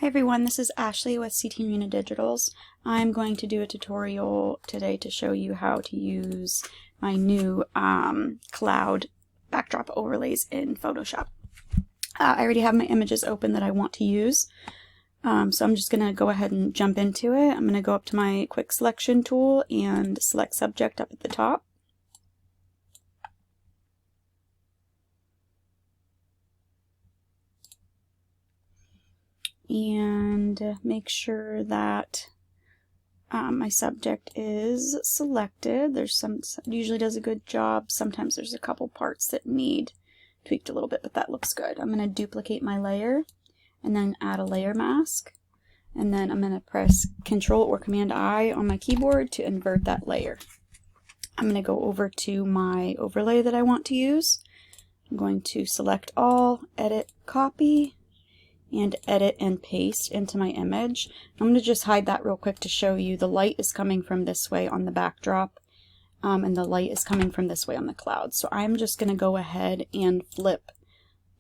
Hi everyone, this is Ashley with CT Muna Digitals. I'm going to do a tutorial today to show you how to use my new cloud backdrop overlays in Photoshop. I already have my images open that I want to use, so I'm just going to go ahead and jump into it. I'm going to go up to my quick selection tool and select subject up at the top. And make sure that my subject is selected. There's some, usually does a good job. Sometimes there's a couple parts that need tweaked a little bit, but that looks good. I'm going to duplicate my layer and then add a layer mask. And then I'm going to press Control or Command I on my keyboard to invert that layer. I'm going to go over to my overlay that I want to use. I'm going to select all, edit, copy, and edit and paste into my image. I'm going to just hide that real quick to show you the light is coming from this way on the backdrop, and the light is coming from this way on the cloud. So I'm just going to go ahead and flip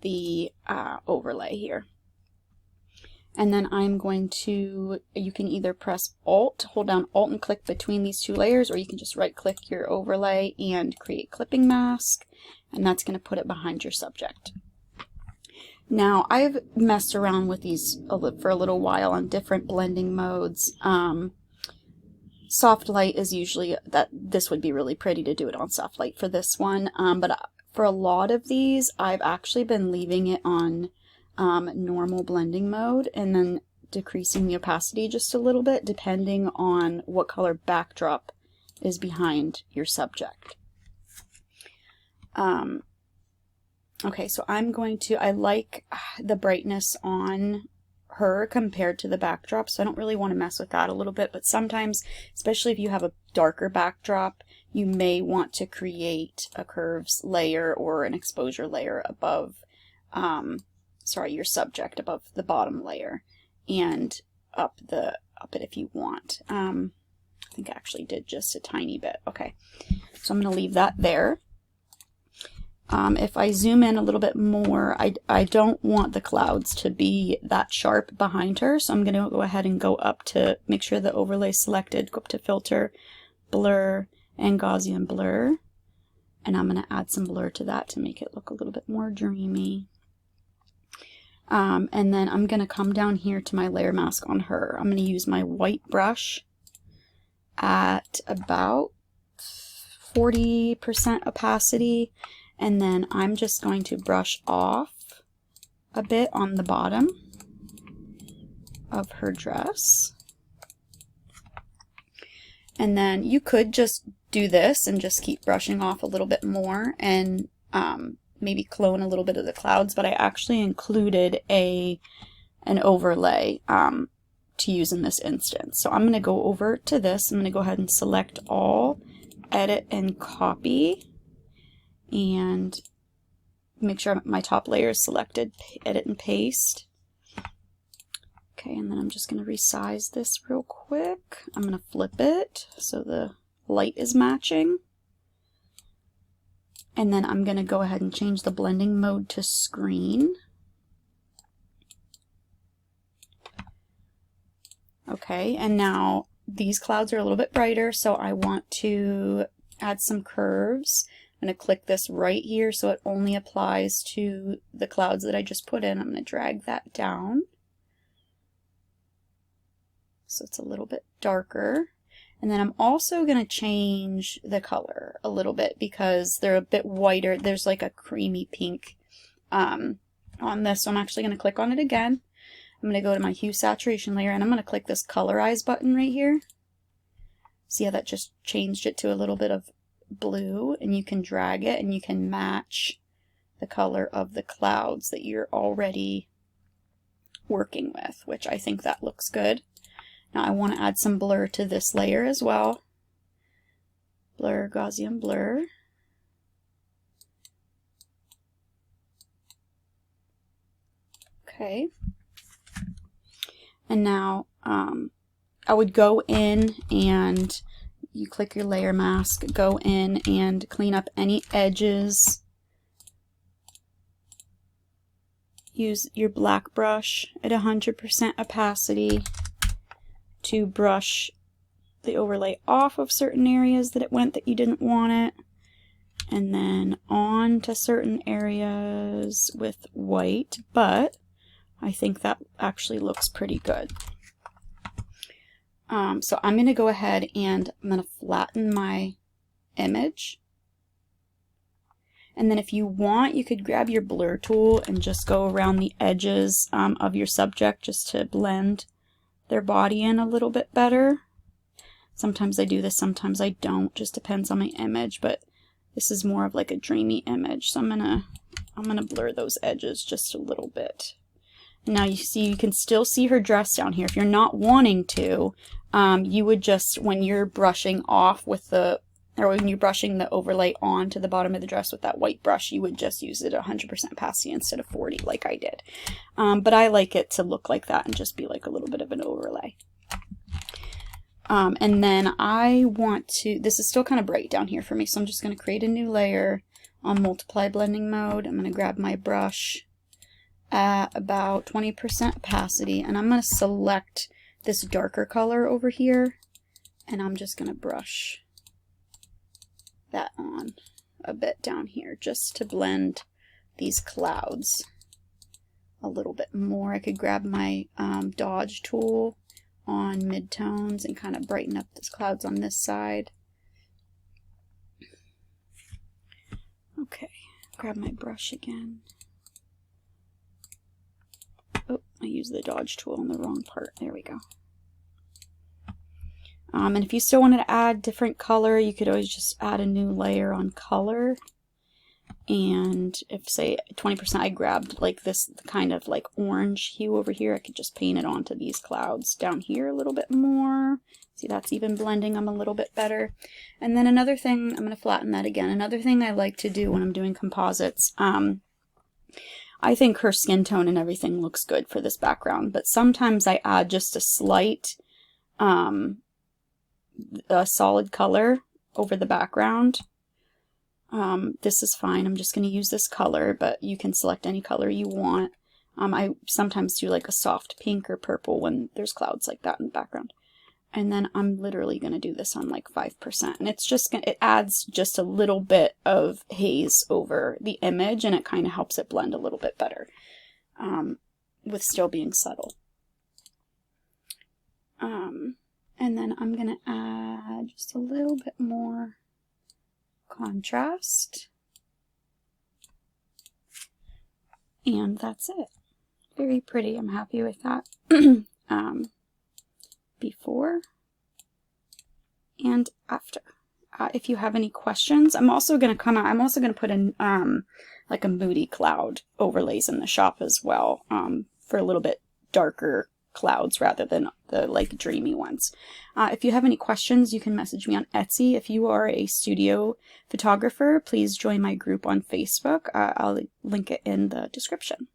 the overlay here. And then I'm going to, you can either press Alt, hold down Alt and click between these two layers, or you can just right click your overlay and create clipping mask, and that's going to put it behind your subject. Now, I've messed around with these for a little while on different blending modes. Soft light is usually, this would be really pretty to do it on soft light for this one, but for a lot of these, I've actually been leaving it on normal blending mode and then decreasing the opacity just a little bit depending on what color backdrop is behind your subject. Okay, so I'm going to, I like the brightness on her compared to the backdrop, so I don't really want to mess with that a little bit, but sometimes, especially if you have a darker backdrop, you may want to create a curves layer or an exposure layer above, your subject, above the bottom layer, and up it if you want. I think I actually did just a tiny bit. Okay, so I'm going to leave that there. If I zoom in a little bit more, I don't want the clouds to be that sharp behind her, so I'm going to go ahead and go up to make sure the overlay is selected, go up to Filter, Blur, and Gaussian Blur, and I'm going to add some blur to that to make it look a little bit more dreamy. And then I'm going to come down here to my layer mask on her. I'm going to use my white brush at about 40% opacity. And then I'm just going to brush off a bit on the bottom of her dress. And then you could just do this and just keep brushing off a little bit more and maybe clone a little bit of the clouds, but I actually included an overlay to use in this instance. So I'm going to go over to this. I'm going to go ahead and select all, edit, and copy. And make sure my top layer is selected, edit and paste. Okay, and then I'm just going to resize this real quick. I'm going to flip it so the light is matching. And then I'm going to go ahead and change the blending mode to screen. Okay, and now these clouds are a little bit brighter, so I want to add some curves. I'm going to click this right here so it only applies to the clouds that I just put in. I'm going to drag that down so it's a little bit darker. And then I'm also going to change the color a little bit because they're a bit whiter. There's like a creamy pink on this, so I'm actually going to click on it again. I'm going to go to my hue saturation layer and I'm going to click this colorize button right here. See how that just changed it to a little bit of blue, and you can drag it and you can match the color of the clouds that you're already working with, which I think that looks good. Now I want to add some blur to this layer as well. Blur, Gaussian blur. Okay. And now I would go in and you click your layer mask, go in and clean up any edges use your black brush at 100% opacity to brush the overlay off of certain areas that it went that you didn't want it, and then on to certain areas with white, but I think that actually looks pretty good. So I'm going to go ahead and I'm going to flatten my image. And then if you want, you could grab your blur tool and just go around the edges of your subject just to blend their body in a little bit better. Sometimes I do this, sometimes I don't, just depends on my image, but this is more of like a dreamy image, so I'm gonna blur those edges just a little bit. Now you see, you can still see her dress down here. If you're not wanting to, you would just, when you're brushing off with the, or when you're brushing the overlay onto the bottom of the dress with that white brush, you would just use it at 100% opacity instead of 40 like I did. But I like it to look like that and just be like a little bit of an overlay. And then I want to, this is still kind of bright down here for me, so I'm just going to create a new layer on multiply blending mode. I'm going to grab my brush at about 20% opacity, and I'm going to select this darker color over here, and I'm just going to brush that on a bit down here just to blend these clouds a little bit more. I could grab my dodge tool on midtones and kind of brighten up these clouds on this side. Okay, grab my brush again. Oh, I used the dodge tool on the wrong part. There we go. And if you still wanted to add different color, you could always just add a new layer on color. And if, say, 20%, I grabbed like this kind of like orange hue over here, I could just paint it onto these clouds down here a little bit more. See, that's even blending them a little bit better. And then another thing, I'm going to flatten that again. Another thing I like to do when I'm doing composites, I think her skin tone and everything looks good for this background, but sometimes I add just a slight a solid color over the background. This is fine. I'm just going to use this color, but you can select any color you want. I sometimes do like a soft pink or purple when there's clouds like that in the background. And then I'm literally going to do this on like 5%. And it's just it adds just a little bit of haze over the image, and it kind of helps it blend a little bit better with still being subtle. And then I'm going to add just a little bit more contrast. And that's it. Very pretty. I'm happy with that. Before and after. If you have any questions, I'm also going to put in like a moody cloud overlays in the shop as well, for a little bit darker clouds rather than the like dreamy ones. If you have any questions, you can message me on Etsy. If you are a studio photographer, please join my group on Facebook. I'll link it in the description.